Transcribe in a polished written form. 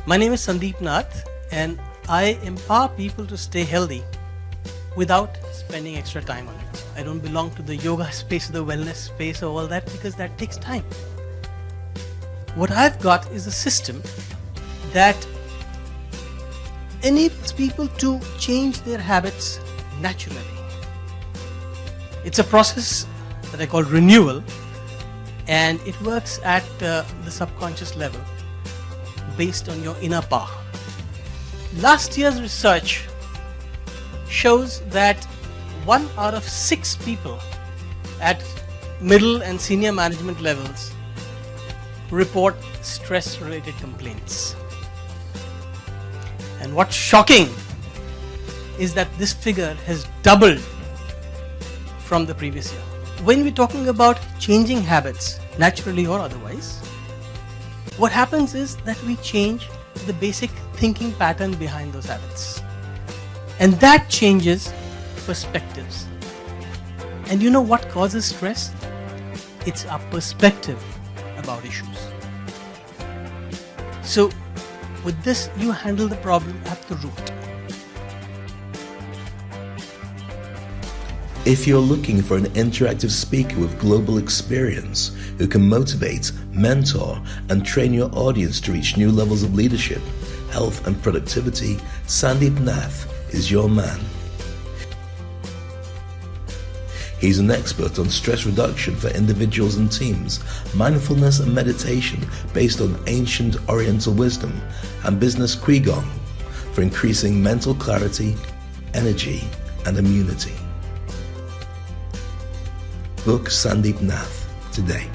My name is Sandeep Nath, and I empower people to stay healthy without spending extra time on it. I don't belong to the yoga space, the wellness space, or all that, because that takes time. What I've got is a system that enables people to change their habits naturally. It's a process that I call renewal, and it works at the subconscious level based on your inner power. Last year's research shows that 1 out of 6 people at middle and senior management levels report stress-related complaints. And what's shocking is that this figure has doubled from the previous year. When we're talking about changing habits, naturally or otherwise, what happens is that we change the basic thinking pattern behind those habits. And that changes perspectives. And you know what causes stress? It's our perspective about issues. So with this, you handle the problem at the root. If you're looking for an interactive speaker with global experience who can motivate, mentor, and train your audience to reach new levels of leadership, health, and productivity, Sandeep Nath is your man. He's an expert on stress reduction for individuals and teams, mindfulness and meditation based on ancient Oriental wisdom, and business Qigong for increasing mental clarity, energy, and immunity. Book Sandeep Nath today.